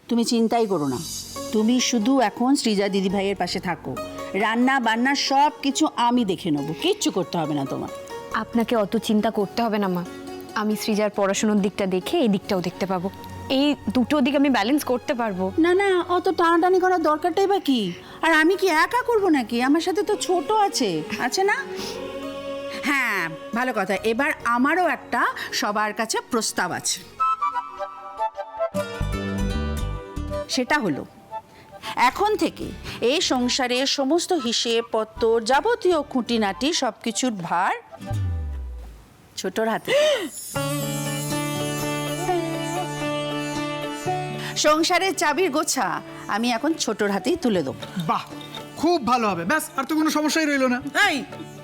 তুমি চিন্তাই করো না, তুমি শুধু এখন সৃজা দিদিভাইয়ের পাশে থাকো, রান্না বান্না সব কিছু আমি দেখে নেবো, কিচ্ছু করতে হবে না তোমার। আপনাকে অত চিন্তা করতে হবে না মা, আমি সৃজার পড়াশোনার দিকটা দেখে এই দিকটাও দেখতে পাবো, এই দুটো দিক আমি ব্যালেন্স করতে পারবো। না না, অত টানাটানি করার দরকারটাই বা কি? আর আমি কি একা করবো নাকি? আমার সাথে তো ছোট আছে না? হ্যাঁ, ভালো কথা। এবার আমারও একটা সবার কাছে প্রস্তাব আছে। সেটা হলো, এখন থেকে এই সংসারে সমস্ত হিসেব পত্র, যাবতীয় খুঁটিনাটি সবকিছুর ভার ছোটর হাতে। সংসারের চাবির গোছা আমি এখন ছোটর হাতেই তুলে দেবো। বাহ, খুব ভালো হবে। ব্যাস, আর তো কোনো সমস্যাই রইলো না। এই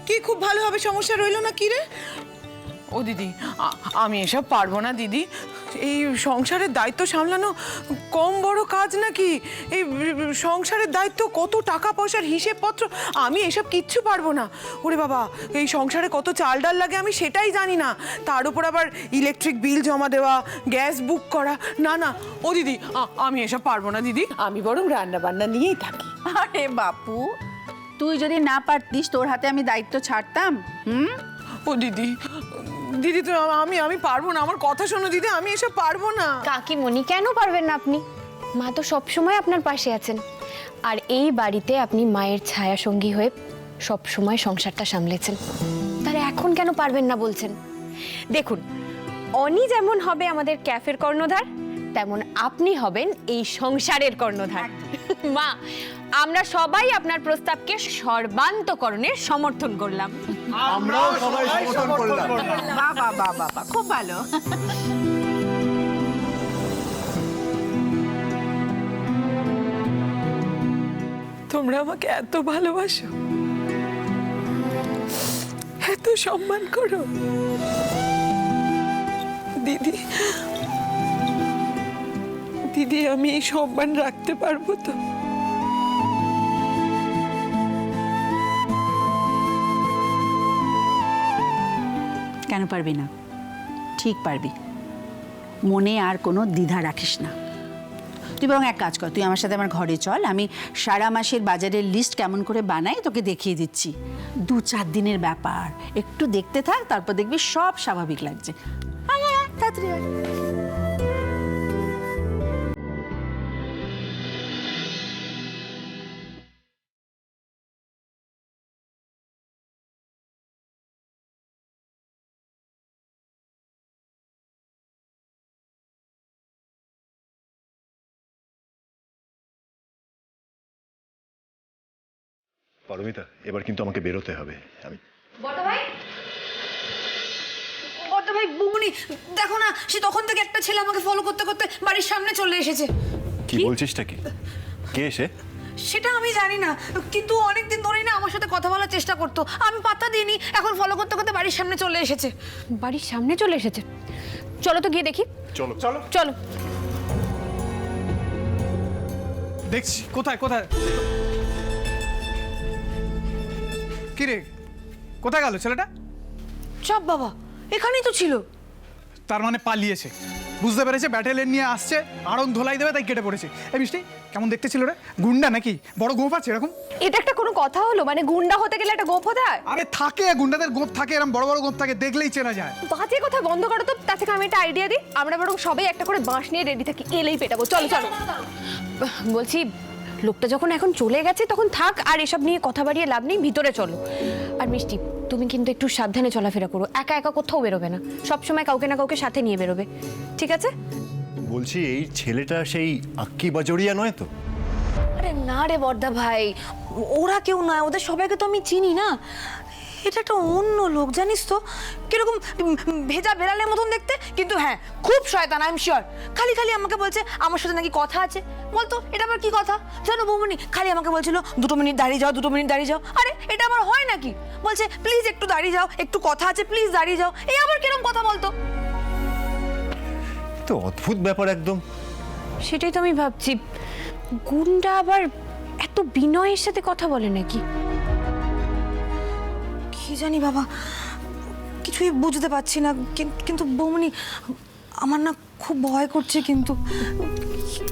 কি খুব ভালো হবে, সমস্যা রইলো না কি রে? ও দিদি, আমি এসব পারবো না দিদি। এই সংসারের দায়িত্ব সামলানো কম বড় কাজ নাকি? এই সংসারের দায়িত্ব, কত টাকা পয়সার হিসেবপত্র, আমি এসব কিচ্ছু পারবো না। ওরে বাবা, এই সংসারে কত চাল ডাল লাগে আমি সেটাই জানি না, তার উপর আবার ইলেকট্রিক বিল জমা দেওয়া, গ্যাস বুক করা। না না ও দিদি, আমি এসব পারবো না দিদি, আমি বরং রান্না বান্না নিয়েই থাকি। আরে বাপু, তুই যদি না পারতিস তোর হাতে আমি দায়িত্ব ছাড়তাম? ও দিদি, দিদি তো আমি পারবো না, আমার কথা শোনো দিদি, আমি এসব পারবো না। কাকিমণি, কেন পারবেন না আপনি? মা তো সবসময় আপনার পাশে আছেন, আর এই বাড়িতে আপনি মায়ের ছায়া সঙ্গী হয়ে সবসময় সংসারটা সামলেছেন, তাহলে এখন কেন পারবেন না বলছেন? দেখুন, অনি যেমন হবে আমাদের ক্যাফের কর্ণধার, তেমন আপনি হবেন এই সংসারের কর্ণধার। মা, আমরা সবাই আপনার প্রস্তাবকে সর্বান্তকরণে সমর্থন করলাম। আমরাও সবাই সমর্থন করলাম। বাবা বাবা বাবা, খুব ভালো। তোমরা আমাকে এত ভালোবাসো, এত সম্মান করো দিদি, দিদি আমি এই সম্মান রাখতে পারবো তো? কেন পারবি না? ঠিক পারবি, মনে আর কোনো দ্বিধা রাখিস না। তুই বরং এক কাজ কর, তুই আমার সাথে আমার ঘরে চল, আমি সারা মাসের বাজারের লিস্ট কেমন করে বানাই তোকে দেখিয়ে দিচ্ছি। 2-4 দিনের ব্যাপার, একটু দেখতে থাক, তারপর দেখবি সব স্বাভাবিক লাগছে। আয় আয় আয়, তাড়াতাড়ি আয়। পারমিতা, এবার কিন্তু আমাকে বেরোতে হবে। আমি বড় ভাই, বুমনি, দেখো না, সে তখন থেকে একটা ছেলে আমাকে ফলো করতে করতে বাড়ির সামনে চলে এসেছে। কি বলছিসটা কি? কে এসে? সেটা আমি জানি না, কিন্তু অনেকদিন ধরেই না আমার সাথে কথা বলার চেষ্টা করতো, আমি পাত্তা দিইনি, এখন ফলো করতে করতে বাড়ির সামনে চলে এসেছে। বাড়ির সামনে চলে এসেছে? চলো তো গিয়ে দেখি। চলো চলো চলো। দেখছি। কোথায় কোথায়? কি রে, কোথায় গেল ছেলেটা? চাপ বাবা, এখানেই তো ছিল। তার মানে পালিয়েছে, বুঝতে পেরেছে ব্যাটালিয়ন নিয়ে আসছে, আড়ং ধোলাই দেবে তাই কেটে পড়েছে। এই মিষ্টি, কেমন দেখতে ছিল রে? গুন্ডা নাকি? বড় গোপ আছে এরকম? এটা একটা কোনো কথা হলো? মানে গুন্ডা হতে গেলে একটা গোপ হতে হয়? আরে থাকে, গুন্ডাদের গোপ থাকে, এরকম বড় বড় গোপ থাকে, দেখলেই চেনা যায়। বাজে কথা বন্ধ করো তো। তার থেকে আমি একটা আইডিয়া দিই, আমরা বরং সবাই একটা করে বাঁশ নিয়ে রেডি থাকি, এলেই পেটাবো। চলো চলো। বলছি, লোকটা যখন এখন চলে গেছে তখন থাক, আর এসব নিয়ে কথা বাড়িয়ে লাভ নেই, ভিতরে চলো। আর মিষ্টি, তুমি কিন্তু একটু সাবধানে চলাফেরা করো, একা একা কোথাও বেরোবে না, সবসময় কাউকে না কাউকে সাথে নিয়ে বেরোবে, ঠিক আছে? বলছি, এই ছেলেটা সেই আক্কি বাজরিয়া নয় তো? আরে না রে বর্দা ভাই, ওরা কেউ নয়, ওদের সবাইকে তো আমি চিনি না। এটা একটা অন্য লোক, জানিস তো, কিরকম ভেজা বেড়ালের মতন দেখতে, কিন্তু হ্যাঁ খুব শয়তান, আই এম শিওর। খালি খালি আমাকে বলছে আমার সাথে নাকি কথা আছে। বলতো এটা আবার কি কথা জানো বৌমনি? খালি আমাকে বলছিল 2 মিনিট দাঁড়িয়ে যাও, 2 মিনিট দাঁড়িয়ে যাও। আরে এটা আমার হয় নাকি? বলছে প্লিজ একটু দাঁড়িয়ে যাও, একটু কথা আছে, প্লিজ দাঁড়িয়ে যাও। এই আবার কিরকম কথা বলতো? তো অদ্ভুত ব্যাপার একদম। সেটাই তো আমি ভাবছি, গুন্ডা আবার এত বিনয়ের সাথে কথা বলে নাকি? কি জানি বাবা, কিছুই বুঝতে পারছি না। কিন্তু বৌমনি, আমার না খুব ভয় করছে, কিন্তু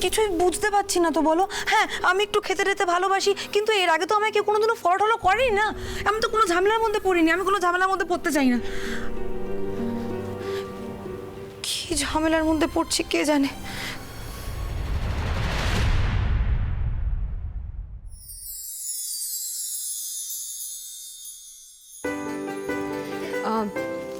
কিছুই বুঝতে পারছি না তো বলো। হ্যাঁ, আমি একটু খেতে টেতে ভালোবাসি, কিন্তু এর আগে তো আমাকে কেউ কোনোদিনও ফলো টলো করেনি না। আমি তো কোনো ঝামেলার মধ্যে পড়িনি, আমি কোনো ঝামেলার মধ্যে পড়তে চাই না। কি ঝামেলার মধ্যে পড়ছি কে জানে।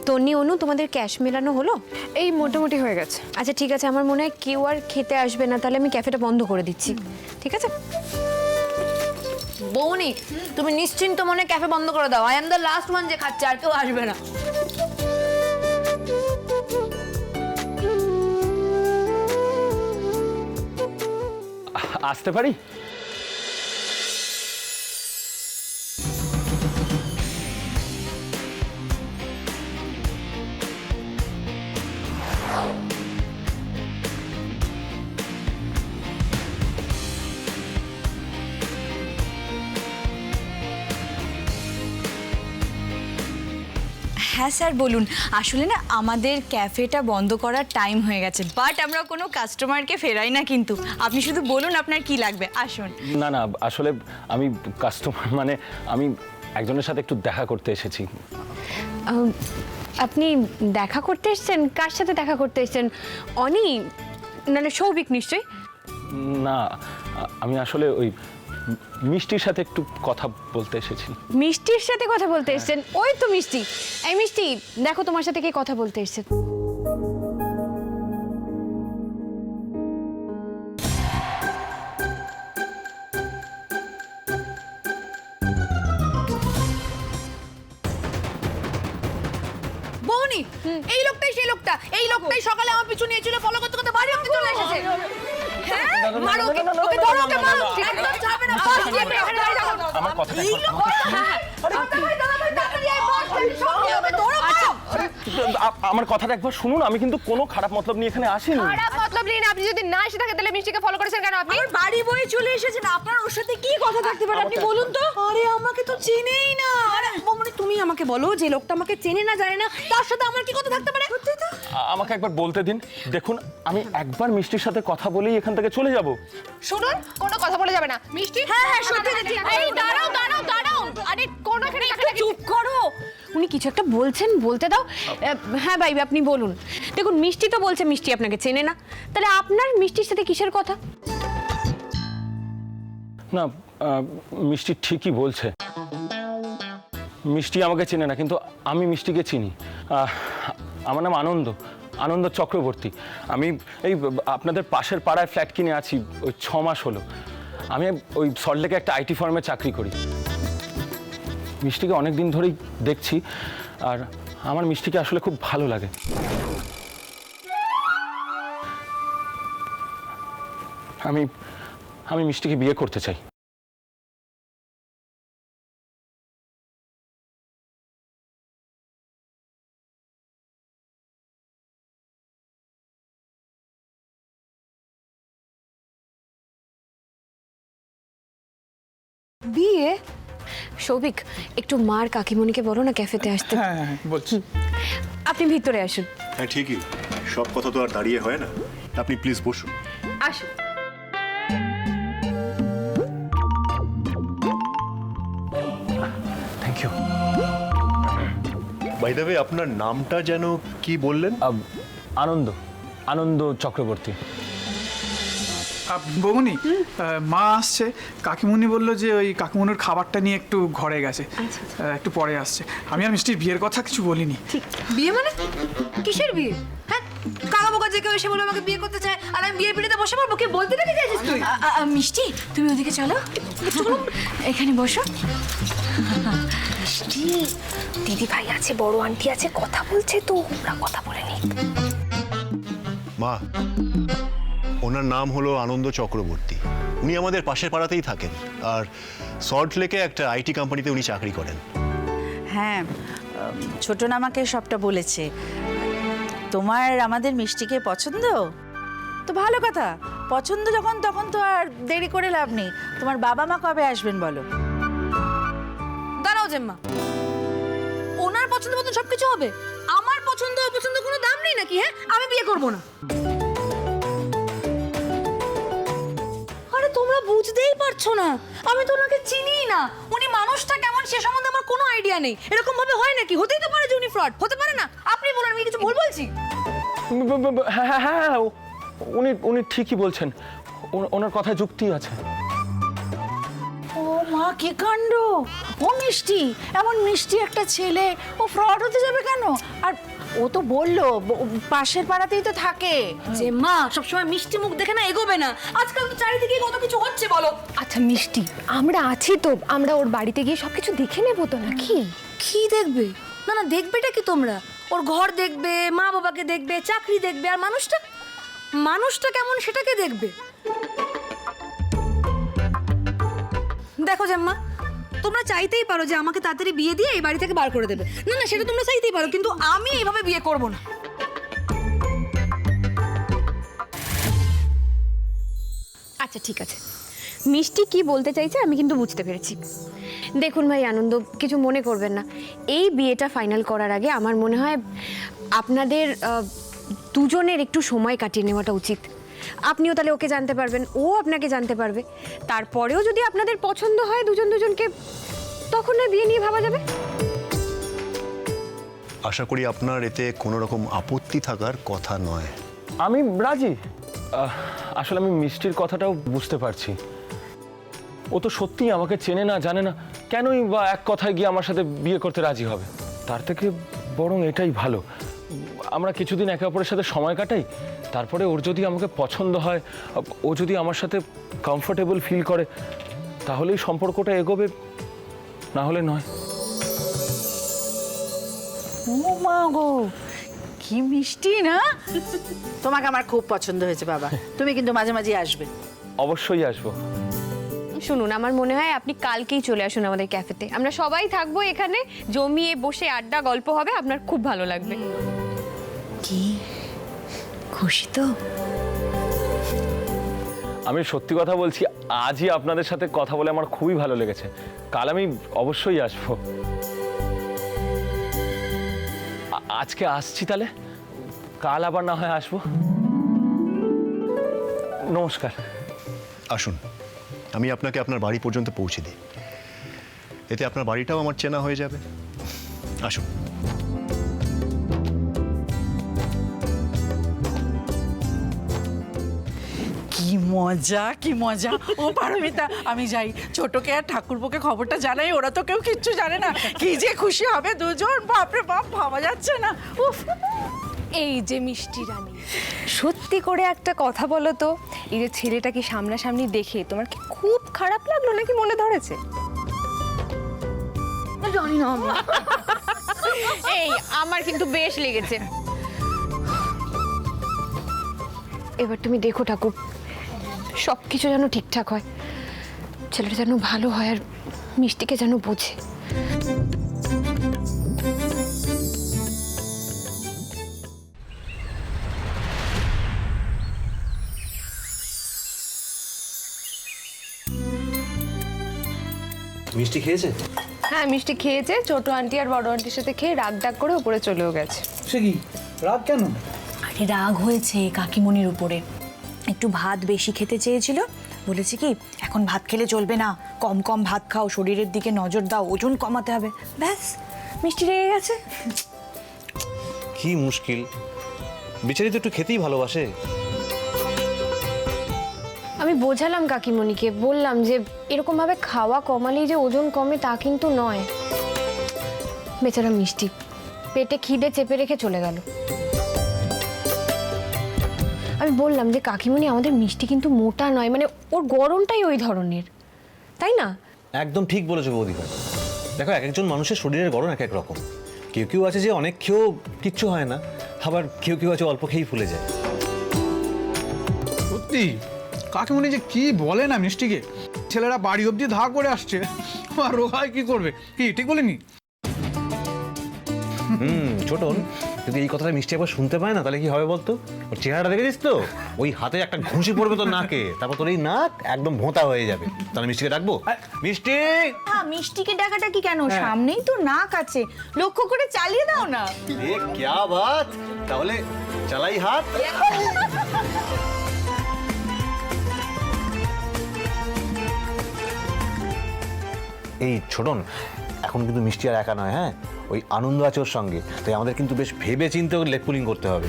তন্নি, অনু, তোমাদের ক্যাশ মেলানো হলো? এই মোটামুটি হয়ে গেছে। আচ্ছা ঠিক আছে, আমার মনে হয় কেউ আর খেতে আসবে না, তাহলে আমি ক্যাফেটা বন্ধ করে দিচ্ছি, ঠিক আছে? বৌনি, তুমি নিশ্চিন্ত মনে ক্যাফে বন্ধ করে দাও। I am the last one যে খাচ্ছে, আর কেউ আসবে না। আসতে পারি? হ্যাঁ স্যার বলুন। আসলে না আমাদের ক্যাফেটা বন্ধ করার টাইম হয়ে গেছে, বাট আমরা কোনো কাস্টমারকে ফেরাই না কিন্তু। আপনি শুধু বলুন আপনার কি লাগবে, আসুন। না না, আসলে আমি কাস্টমার মানে আমি একজনের সাথে একটু দেখা করতে এসেছি। আপনি দেখা করতে এসেছেন? কার সাথে দেখা করতে এসেছেন? অনি নাহলে সৌভিক নিশ্চয়ই। না, আমি আসলে ওই মিষ্টির সাথে একটু কথা বলতে এসেছি। মিষ্টির সাথে কথা বলতে এসেছেন? ওই তো মিষ্টি। এই মিষ্টি, দেখো তোমার সাথে কে কথা বলতে এসেছেন। বৌনি, এই লোকটাই সেই লোকটা। এই লোকটাই সকালে আমার পিছু নিয়েছিল, ফলো করতে করতে বাড়ি অবধি চলে এসেছে। হ্যাঁ, মারো ওকে, ওকে ধরো, ওকে মারো। একদম ছাড়বে না, বাস দিয়ে এখানে দাঁড়িয়ে থাকো। আমার কথা এই লোকটা, তাড়াতাড়ি আয়, বাস স্ট্যান্ড সঙ্গে ওকে ধরো, মারো। আমার কথাটা একবার শুনুন, আমি কিন্তু কোনো খারাপ মতলব নিয়ে এখানে আসিনি। খারাপ মতলব নিন। আপনি যদি না এসে থাকেন তাহলে মিষ্টিকে ফলো করেছেন কেন আপনি? আমার বাড়ি বয়ে চলে এসেছেন, আপনার ওর সাথে কি কথা থাকতে পারে আপনি বলুন তো। আরে আমাকে তো চেনেই না। আরে বৌমনি, তুমি আমাকে বলো, যে লোকটা আমাকে চেনে না জানে না, তার সাথে আমার কি কথা থাকতে পারে? সত্যি তো। আমাকে একবার বলতে দিন। দেখুন, আমি একবার মিষ্টির সাথে কথা বলেই এখান থেকে চলে যাব। শুনুন, কোনো কথা বলে যাবে না। মিষ্টি, হ্যাঁ হ্যাঁ সত্যি। এই দাঁড়াও দাঁড়াও দাঁড়াও। আরে কোন এখানে চুপ করো। উনি কিছু একটা বলছেন, বলতে দাও। হ্যাঁ ভাই, আপনি বলুন। দেখুন, মিষ্টি তো বলছে মিষ্টি আপনাকে চেনে না, তাহলে আপনার মিষ্টির সাথে কিসের কথা? না, মিষ্টি ঠিকই বলছে। মিষ্টি আমাকে চেনে না, কিন্তু আমি মিষ্টিকে চিনি। আমার নাম আনন্দ, আনন্দ চক্রবর্তী। আমি এই আপনাদের পাশের পাড়ায় ফ্ল্যাট কিনে আছি, ওই 6 মাস হলো। আমি ওই সল্টলেকে একটা আইটি ফার্মে চাকরি করি। মিষ্টিকে অনেক দিন ধরেই দেখছি, আর আমার মিষ্টিকে আসলে খুব ভালো লাগে। আমি মিষ্টিকে বিয়ে করতে চাই। বিয়ে? সৌভিক, একটু মার কাকিমণিকে বলো না ক্যাফেতে আসতে। হ্যাঁ হ্যাঁ বলছি। আপনি ভিতরে আসুন। হ্যাঁ ঠিকই, সব কথা তো আর দাঁড়িয়ে হয় না। আপনি প্লিজ বসুন। আসুন। Thank you. By the way, আপনার নামটা যেন কি বললেন? আনন্দ, আনন্দ চক্রবর্তী। বৌমনি, মা আসছে। কাকিমুনি বললো যে ওই কাকিমুনির খাবারটা নিয়ে একটু ঘরে গেছে, একটু পরে আসছে। আমি আর মিষ্টির বিয়ের কথা কিছু বলিনি। বিয়ে মানে কিসের বিয়ে? হ্যাঁ, কাকা বোকা যে কেউ এসে বলে আমাকে বিয়ে করতে চায়, আর আমি বিয়ে পিড়িতে বসে পড়বো? কে বলতে দেখে চাইছিস তুই? মিষ্টি, তুমি ওদিকে চলো, এখানে বসো। মিষ্টি, দিদি ভাই আছে, বড় আন্টি আছে, কথা বলছে তো, আমরা কথা বলে নি। মা, ওনার নাম হলো আনন্দ চক্রবর্তী। উনি আমাদের পাশের পাড়াতেই থাকেন, আর সল্ট লেকে একটা আইটি কোম্পানিতে উনি চাকরি করেন। হ্যাঁ, ছোটন আমাকে সবটা বলেছে। তোমার আমাদের মিষ্টিকে পছন্দ তো ভালো কথা। পছন্দ যখন, তখন তো আর দেরি করে লাভ নেই। তোমার বাবা মা কবে আসবেন বলো? দাঁড়াও জেম্মা, ওনার পছন্দ মতন সবকিছু হবে? আমার পছন্দ অপছন্দ কোনো দাম নেই নাকি? হ্যাঁ, আমি বিয়ে করবো না। পারছো না? আমি তো ওনাকে চিনিই না, উনি মানুষটা কেমন সে সম্বন্ধে আমার কোনো আইডিয়া নেই। এরকম ভাবে হয় নাকি? হতেই তো পারে যে উনি ফ্রড, হতে পারে না? আপনি বলুন, আমি কিছু ভুল বলছি? হ্যাঁ হ্যাঁ হ্যাঁ, উনি উনি ঠিকই বলছেন, ওনার কথায় যুক্তি আছে। ও মা, কি কাণ্ড! ও মিষ্টি, এমন মিষ্টি একটা ছেলে, ও ফ্রড হতে যাবে কেন? আর ও তো বললো পাশের পাড়াতেই তো থাকে। যে মা সবসময় মিষ্টি মুখ দেখে না এগোবে না, আজকাল তো চারিদিকে কত কিছু হচ্ছে বলো। আচ্ছা মিষ্টি, আমরা আছি তো, আমরা ওর বাড়িতে গিয়ে সবকিছু দেখে নেবো তো নাকি? কি দেখবে? না না, দেখবেটা কি তোমরা? ওর ঘর দেখবে, মা বাবাকে দেখবে, চাকরি দেখবে, আর মানুষটা, মানুষটা কেমন সেটাকে দেখবে। দেখো জাম্মা, তোমরা চাইতেই পারো যে আমাকে তাড়াতাড়ি বিয়ে দিয়ে এই বাড়ি থেকে বার করে দেবে, না না সেটা তোমরা চাইতেই পারো, কিন্তু আমি এইভাবে বিয়ে করব না। আচ্ছা ঠিক আছে, মিষ্টি কি বলতে চাইছে আমি কিন্তু বুঝতে পেরেছি। দেখুন ভাই আনন্দ, কিছু মনে করবেন না, এই বিয়েটা ফাইনাল করার আগে আমার মনে হয় আপনাদের দুজনের একটু সময় কাটিয়ে নেওয়াটা উচিত। আপনিও তাহলে ওকে জানতে পারবেন, ও আপনাকে জানতে পারবে, তারপরেও যদি আপনাদের পছন্দ হয় দুজন দুজনকে, তখন না বিয়ে নিয়ে ভাবা যাবে। আশা করি আপনার এতে কোনো রকম আপত্তি থাকার কথা নয়। আমি রাজি। আসলে আমি মিষ্টির কথাটাও বুঝতে পারছি, ও তো সত্যিই আমাকে চেনে না, জানে না, কেনই বা এক কথায় গিয়ে আমার সাথে বিয়ে করতে রাজি হবে? তার থেকে বরং এটাই ভালো, আমরা কিছুদিন একে অপরের সাথে সময় কাটাই, তারপরে ওর যদি আমাকে পছন্দ হয়, ও যদি আমার সাথে কমফোর্টেবল ফিল করে, তাহলেই সম্পর্কটা এগোবে, না হলে নয়। ও মা গো, কি মিষ্টি না! তোমাকে আমার খুব পছন্দ হয়েছে বাবা, তুমি কিন্তু মাঝে মাঝে আসবে। অবশ্যই আসবো। শুনুন, আমার মনে হয় আপনি কালকেই চলে আসুন আমাদের ক্যাফেতে, আমরা সবাই থাকবো এখানে, জমিয়ে বসে আড্ডা গল্প হবে, আপনার খুব ভালো লাগবে। কি খুশি তো? আমি সত্যি কথা বলছি, আজই আপনাদের সাথে কথা বলে আমার খুবই ভালো লেগেছে, কাল আমি অবশ্যই আসবো। আজকে আসছি তাহলে, কাল আবার না হয় আসবো। নমস্কার। আসুন, আমি আপনাকে আপনার বাড়ি পর্যন্ত পৌঁছে দিই, এতে আপনার বাড়িটাও আমার চেনা হয়ে যাবে। আসুন। কি মজা, কি মজা! ও পারমিতা, আমি যাই, ছোটকে আর ঠাকুরপোকে খবরটা জানাই, ওরা তো কেউ কিচ্ছু জানে না। কি যে খুশি হবে দুজন, বাপরে বাপ, ভাবা যাচ্ছে না। উফ! এই যে মিষ্টি রানী, সত্যি করে একটা কথা বলো তো, এই যে ছেলেটাকে সামনাসামনি দেখে তোমার কি খুব খারাপ লাগলো নাকি মনে ধরেছে? জানি না আমি। এই আমার কিন্তু বেশ লেগেছে। এবার তুমি দেখো ঠাকুর, সব কিছু যেন ঠিকঠাক হয়, ছেলেটা যেন ভালো হয় আর মিষ্টিকে যেন বোঝে। মিষ্টি খেয়েছে? হ্যাঁ মিষ্টি খেয়েছে, ছোট আন্টি আর বড় আন্টির সাথে খেয়ে রাগ ডাক করে উপরে চলেও গেছে। সে কি রাগ কেন? আরে রাগ হয়েছে কাকিমণির উপরে, একটু ভাত বেশি খেতে চেয়েছিল, বলেছি কি এখন ভাত খেলে চলবে না, কম কম ভাত খাও, শরীরের দিকে নজর দাও, ওজন কমাতে হবে, ব্যাস মিষ্টি রেগে গেছে। কি মুশকিল, বেচারি তো একটু খেতেই ভালোবাসে। আমি বোঝালাম কাকিমণিকে, বললাম যে এরকম ভাবে খাওয়া কমালেই যে ওজন কমে তা কিন্তু নয়। বেচারা মিষ্টি পেটে খিদে চেপে রেখে চলে গেল। আমি বললাম যে কাকিমণি আমাদের মিষ্টি কিন্তু মোটা নয়, মানে ওর গড়নটাই ওই ধরনের, তাই না? একদম ঠিক বলেছো বৌদি ভাই। দেখো, এক একজন মানুষের শরীরের গড়ন এক এক রকম, কেউ কেউ আছে যে অনেক খেয়েও কিচ্ছু হয় না, আবার কেউ কেউ আছে অল্প খেয়েই ফুলে যায়। সত্যি কাকিমণি যে কি বলে না মিষ্টিকে, ছেলেরা বাড়ি অবধি ধা করে আসছে, আর রোগায় কি করবে? কি ঠিক বলিনি? ছোটন, যদি এই কথাটা মিষ্টি একবার শুনতে পায় না, তাহলে কি হবে বলতো? ওর চেহারাটা দেখেছিস তো, ওই হাতে একটা ঘুষি পড়বে তোর নাকে, তারপর তোর এই নাক একদম ভোঁতা হয়ে যাবে। তাহলে মিষ্টিকে ডাকবো? মিষ্টি! হ্যাঁ, মিষ্টিকে ডাকাটা কি কেন, সামনেই তো নাক আছে, লক্ষ্য করে চালিয়ে দাও না। এ ক্যা বাত! তাহলে চালাই হাত। এই ছোটন, এখন কিন্তু মিষ্টি আর একা নয়, হ্যাঁ, ওই আনন্দ আছে ওর সঙ্গে, তাই আমাদের কিন্তু বেশ ভেবে চিন্তে লেগ পুলিং করতে হবে।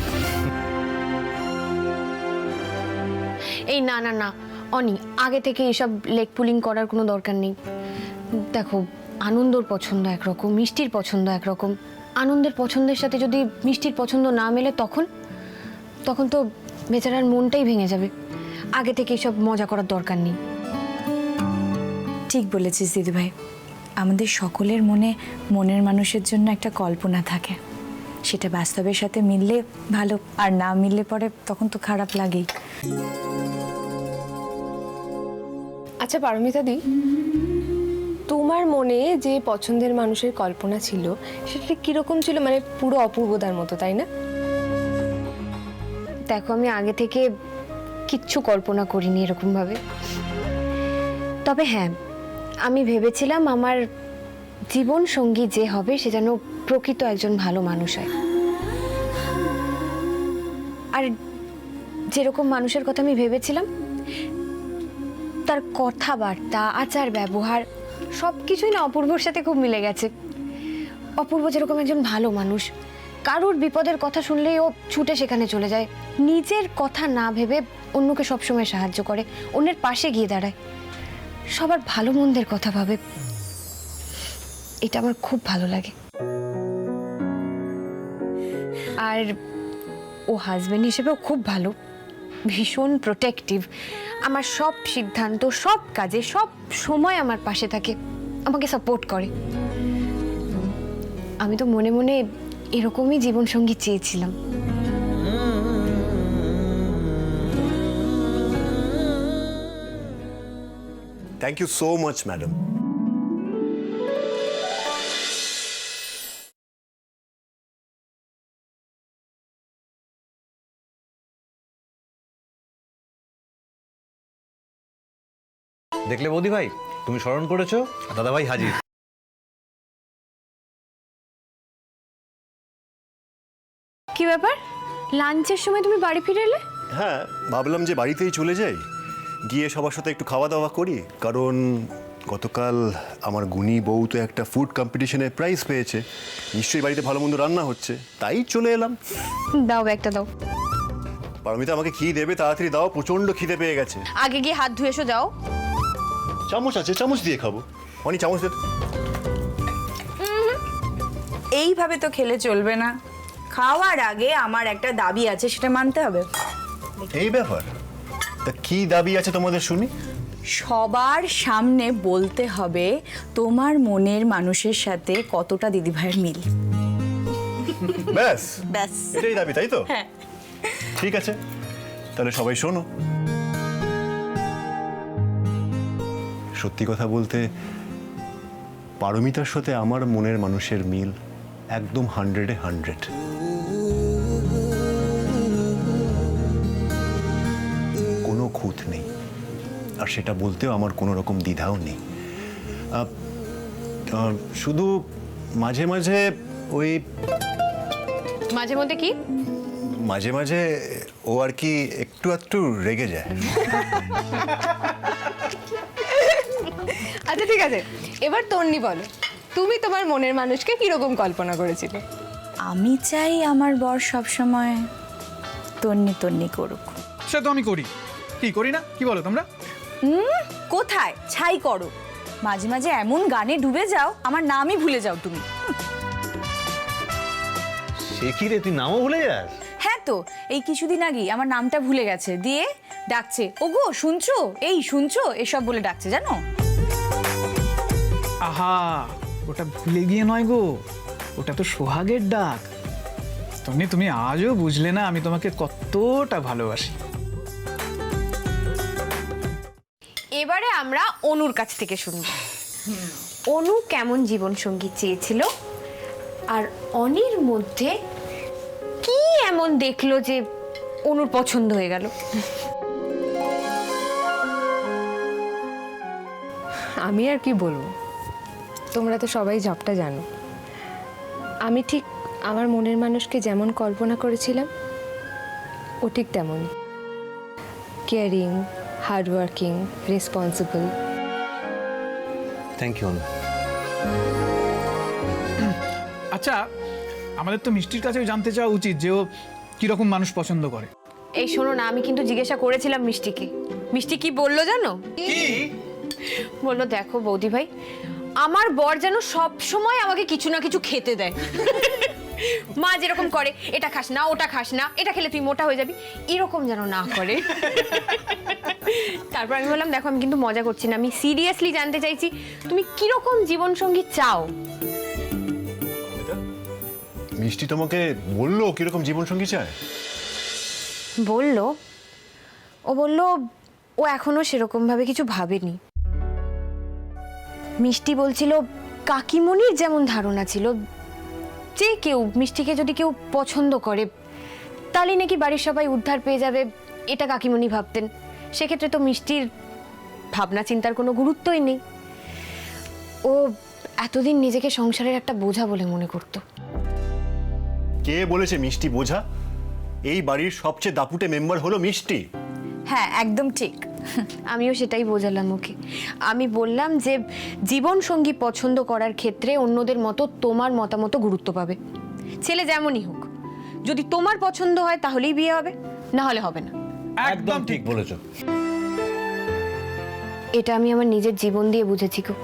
এই না না না অনি, আগে থেকে এসব লেগ পুলিং করার কোনো দরকার নেই। দেখো, আনন্দর পছন্দ একরকম, মিষ্টির পছন্দ একরকম। আনন্দের পছন্দের সাথে যদি মিষ্টির পছন্দ না মেলে তখন তো বেচারার মনটাই ভেঙে যাবে। আগে থেকে এসব মজা করার দরকার নেই। ঠিক বলেছিস দিদিভাই, আমাদের সকলের মনে মনের মানুষের জন্য একটা কল্পনা থাকে, সেটা বাস্তবের সাথে মিললে ভালো, আর না মিললে পরে তখন তো খারাপ লাগেই। আচ্ছা পারমিতা দি, তোমার মনে যে পছন্দের মানুষের কল্পনা ছিল সেটা কিরকম ছিল? মানে পুরো অপূর্বদার মতো, তাই না? দেখো, আমি আগে থেকে কিচ্ছু কল্পনা করিনি এরকমভাবে। তবে হ্যাঁ, আমি ভেবেছিলাম আমার জীবন সঙ্গী যে হবে সে যেন প্রকৃত একজন ভালো মানুষ হয়। আর যেরকম মানুষের কথা আমি ভেবেছিলাম, তার কথাবার্তা, আচার ব্যবহার সব কিছুই না অপূর্বর সাথে খুব মিলে গেছে। অপূর্ব যেরকম একজন ভালো মানুষ, কারুর বিপদের কথা শুনলেই ও ছুটে সেখানে চলে যায়, নিজের কথা না ভেবে অন্যকে সবসময় সাহায্য করে, অন্যের পাশে গিয়ে দাঁড়ায়, সবার ভালো মন্দের কথা ভাবে। এটা আমার খুব ভালো লাগে। আর ও হাজবেন্ড হিসেবেও খুব ভালো, ভীষণ প্রোটেক্টিভ। আমার সব সিদ্ধান্ত, সব কাজে, সব সময় আমার পাশে থাকে, আমাকে সাপোর্ট করে। আমি তো মনে মনে এরকমই জীবনসঙ্গী চেয়েছিলাম। Thank you so much madam. দেখলে বৌদি ভাই, তুমি স্মরণ করেছো, দাদা ভাই হাজির। কি ব্যাপার, লাঞ্চের সময় তুমি বাড়ি ফিরে এলে? হ্যাঁ, ভাবলাম যে বাড়িতেই চলে যাই, গিয়ে সবার সাথে একটু খাওয়া দাওয়া করি, কারণ গতকাল আমার গুণী বউ তো একটা ফুড কম্পিটিশনে প্রাইজ পেয়েছে, নিশ্চয়ই বাড়িতে ভালো মন্দ রান্না হচ্ছে, তাই চলে এলাম। দাও, ব্যাগটা দাও। পারমিতা, আমাকে কি দেবে তাড়াতাড়ি দাও, প্রচন্ড খিদে পেয়ে গেছে। আগে গিয়ে হাত ধুয়ে এসো, যাও। চামচ আছে, চামচ দিয়ে খাবো। অনি, চামচ দে। এইভাবে তো খেলে চলবে না, খাওয়ার আগে আমার একটা দাবি আছে, সেটা মানতে হবে। এই ব্যাপার? তা কি দাবি আছে তোমাদের শুনি? সবার সামনে বলতে হবে তোমার মনের মানুষের সাথে কতটা দিদিভাইয়ের মিল। ব্যাস ব্যাস, এটাই দাবি, তাই তো? হ্যাঁ। ঠিক আছে, তাহলে সবাই শোনো। সত্যি কথা বলতে, পারমিতার সাথে আমার মনের মানুষের মিল একদম 100-এ 100। কোনো খুঁত নেই, আর সেটা বলতেও আমার কোনো রকম দ্বিধাও নেই। শুধু মাঝে মাঝে ওই মাঝে মধ্যে কি? মাঝে মাঝে ও আর কি একটু একটু রেগে যায়। আচ্ছা ঠিক আছে, এবার তন্নি বলো, তুমি তোমার মনের মানুষকে কিরকম কল্পনা করেছিলে? আমি চাই আমার বর সবসময় তন্নি তন্নি করুক। সে তো আমি করি, কি করি না, কি বলো তোমরা? কোথায় ছাই করো, মাঝে মাঝে এমন গানে ডুবে যাও আমার নামই ভুলে যাও তুমি। সে কি রে, তুই নামও ভুলে যাস? হ্যাঁ তো, এই কিছুদিন আগেই আমার নামটা ভুলে গেছে, দিয়ে ডাকছে ওগো শুনছো, এই শুনছো, এসব বলে ডাকছে, জানো? আহা, ওটা ভুলে গিয়ে নয় গো, ওটা তো সোহাগের ডাক। তুমি আজও বুঝলে না আমি তোমাকে কতটা ভালোবাসি। এবারে আমরা অনুর কাছ থেকে শুনব, অনু কেমন জীবনসঙ্গী চেয়েছিল, আর অনির মধ্যে কি এমন দেখলো যে অনুর পছন্দ হয়ে গেল। আমি আর কি বলবো, তোমরা তো সবাই সবটা জানো। আমি ঠিক আমার মনের মানুষকে যেমন কল্পনা করেছিলাম ও ঠিক তেমন, caring, hardworking, responsible. Thank you. আচ্ছা, আমাদের তো মিষ্টির কাছেও জানতে চাওয়া উচিত যে ও কিরকম মানুষ পছন্দ করে। এই শোনো না, আমি কিন্তু জিজ্ঞাসা করেছিলাম মিষ্টিকে। মিষ্টি কি বললো জানো? বললো, দেখো বৌদি ভাই, আমার বর যেন সব সময় আমাকে কিছু না কিছু খেতে দেয়। মা যেরকম করে, এটা খাস না, ওটা খাস না, এটা খেলে তুই মোটা হয়ে যাবি, এরকম যেন না করে। তারপর আমি বললাম, দেখো আমি কিন্তু মজা করছি না, আমি সিরিয়াসলি জানতে চাইছি তুমি কিরকম জীবনসঙ্গী চাও। মিষ্টি তোমাকে বললো কিরকম জীবনসঙ্গী চায়? বললো, ও বললো ও এখনো সেরকম ভাবে কিছু ভাবেনি। মিষ্টি বলছিল কাকিমণির যেমন ধারণা ছিল যে কেউ মিষ্টিকে যদি কেউ পছন্দ করে তাহলে নাকি বাড়ির সবাই উদ্ধার পেয়ে যাবে, এটা কাকিমণি ভাবতেন। সেক্ষেত্রে তো মিষ্টির ভাবনা চিন্তার কোনো গুরুত্বই নেই। ও এতদিন নিজেকে সংসারের একটা বোঝা বলে মনে করতো। কে বলেছে মিষ্টি বোঝা? এই বাড়ির সবচেয়ে দাপুটে মেম্বার হলো মিষ্টি। হ্যাঁ, একদম ঠিক। আমিও সেটাই বোঝালাম ওকে। আমি বললাম যে জীবন সঙ্গী পছন্দ করার ক্ষেত্রে অন্যদের মতো তোমার মতামত গুরুত্ব পাবে। ছেলে যেমনই হোক, যদি তোমার পছন্দ হয় তাহলেই বিয়ে হবে, না হলে হবে না। একদম ঠিক বলেছো। এটা আমি আমার নিজের জীবন দিয়ে বুঝেছি গো।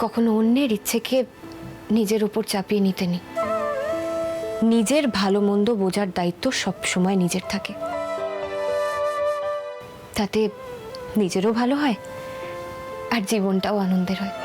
কখনো অন্যের ইচ্ছেকে নিজের উপর চাপিয়ে নিতে নেই। নিজের ভালো মন্দ বোঝার দায়িত্ব সব সময় নিজের থাকে, তাতে নিজেরও ভালো হয় আর জীবনটাও আনন্দের হয়।